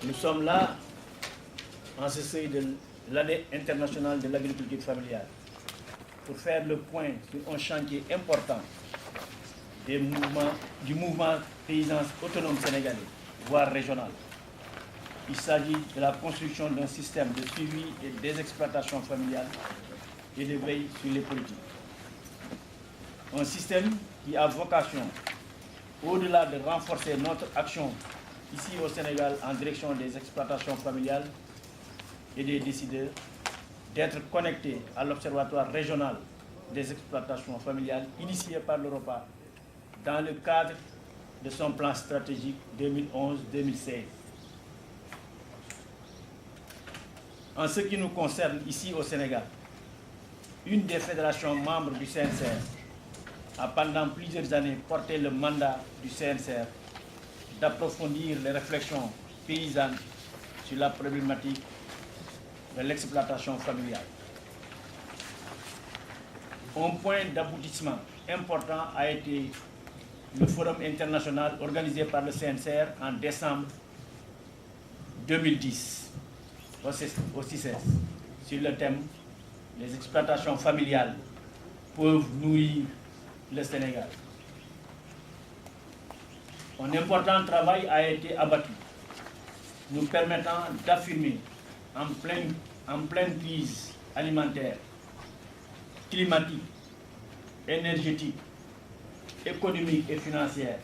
Nous sommes là en ce seuil de l'année internationale de l'agriculture familiale pour faire le point sur un chantier important du mouvement paysan autonome sénégalais, voire régional. Il s'agit de la construction d'un système de suivi et des exploitations familiales et de veille sur les politiques. Un système qui a vocation, au-delà de renforcer notre action ici au Sénégal en direction des exploitations familiales et des décideurs, d'être connecté à l'Observatoire régional des exploitations familiales initié par l'Europa dans le cadre de son plan stratégique 2011-2016. En ce qui nous concerne ici au Sénégal, une des fédérations membres du CNCR a pendant plusieurs années porté le mandat du CNCR d'approfondir les réflexions paysannes sur la problématique de l'exploitation familiale. Un point d'aboutissement important a été le forum international organisé par le CNCR en décembre 2010 au CICES sur le thème « Les exploitations familiales peuvent nourrir le Sénégal ». Un important travail a été abattu, nous permettant d'affirmer en pleine crise alimentaire, climatique, énergétique, économique et financière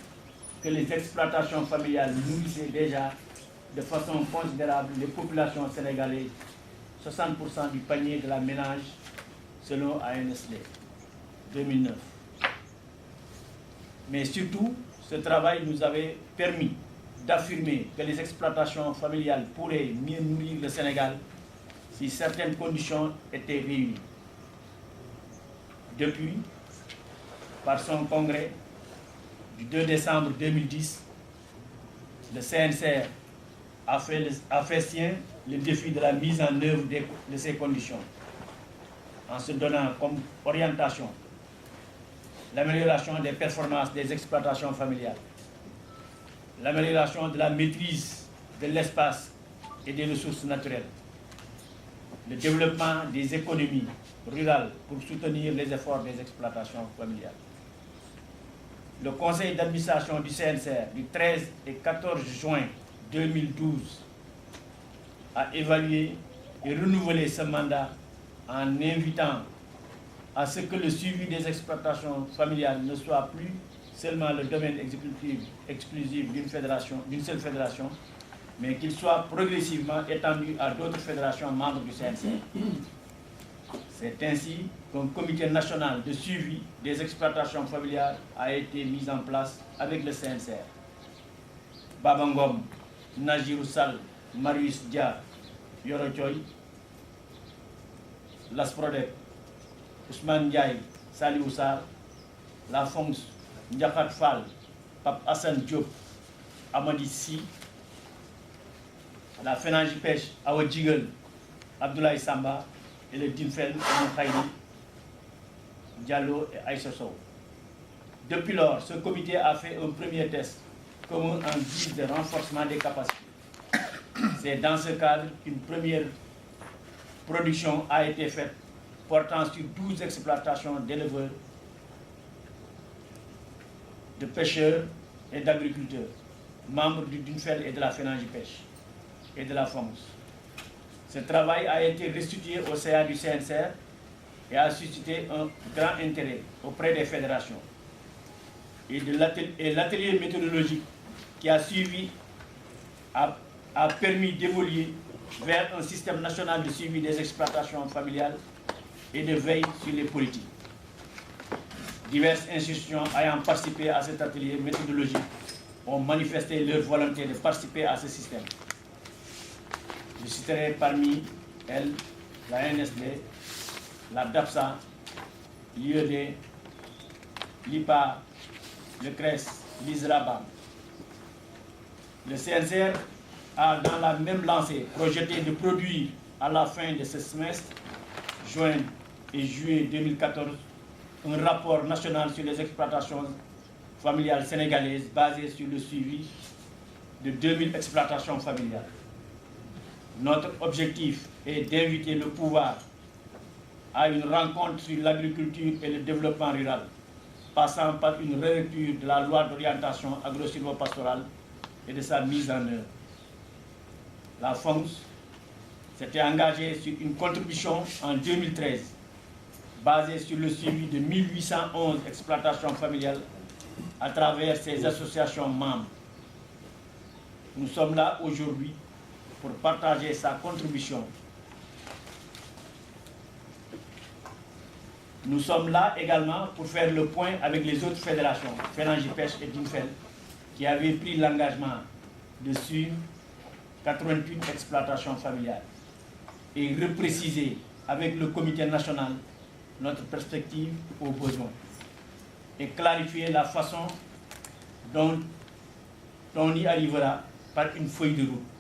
que les exploitations familiales nourrissaient déjà de façon considérable les populations sénégalaises, 60% du panier de la ménage selon ANSD 2009. Mais surtout, ce travail nous avait permis d'affirmer que les exploitations familiales pourraient mieux nourrir le Sénégal si certaines conditions étaient réunies. Depuis, par son congrès du 2 décembre 2010, le CNCR a fait sien le défi de la mise en œuvre de ces conditions, en se donnant comme orientation l'amélioration des performances des exploitations familiales, l'amélioration de la maîtrise de l'espace et des ressources naturelles, le développement des économies rurales pour soutenir les efforts des exploitations familiales. Le conseil d'administration du CNCR du 13 et 14 juin 2012 a évalué et renouvelé ce mandat en invitant à ce que le suivi des exploitations familiales ne soit plus seulement le domaine exécutif exclusif d'une seule fédération, mais qu'il soit progressivement étendu à d'autres fédérations membres du CNCR. C'est ainsi qu'un comité national de suivi des exploitations familiales a été mis en place avec le CNCR. Babangom, Najirou Sall, Marius Dia, Yoro Choy, Lasprodec, Ousmane Ndiaye, Sali Oussar, la FONGS, Ndiakat Fall, Pape Hassan Diop, Amadi Si, la FENAGIPECH, Awa Djigel, Abdoulaye Samba et le DINFEL, Khaïdi, Diallo et Aïssa Sow. Depuis lors, ce comité a fait un premier test commun en guise de renforcement des capacités. C'est dans ce cadre qu'une première production a été faite portant sur 12 exploitations d'éleveurs, de pêcheurs et d'agriculteurs, membres du DINFEL et de la FENAGIPECH et de la FONGS. Ce travail a été restitué au CA du CNCR et a suscité un grand intérêt auprès des fédérations. Et l'atelier méthodologique qui a suivi a permis d'évoluer vers un système national de suivi des exploitations familiales et de veille sur les politiques. Diverses institutions ayant participé à cet atelier méthodologique ont manifesté leur volonté de participer à ce système. Je citerai parmi elles la NSD, la DAPSA, l'IED, l'IPA, le CRES, l'ISRABA. Le CNCR a dans la même lancée projeté de produire à la fin de ce semestre, juin et juillet 2014, un rapport national sur les exploitations familiales sénégalaises basé sur le suivi de 2000 exploitations familiales. Notre objectif est d'inviter le pouvoir à une rencontre sur l'agriculture et le développement rural, passant par une relecture de la loi d'orientation agro-silvopastorale et de sa mise en œuvre. La FONGS s'était engagée sur une contribution en 2013, basée sur le suivi de 1811 exploitations familiales à travers ses associations membres. Nous sommes là aujourd'hui pour partager sa contribution. Nous sommes là également pour faire le point avec les autres fédérations, FENAGIPES et DINFEL, qui avaient pris l'engagement de suivre 88 exploitations familiales et repréciser avec le comité national notre perspective aux besoins et clarifier la façon dont on y arrivera par une feuille de route.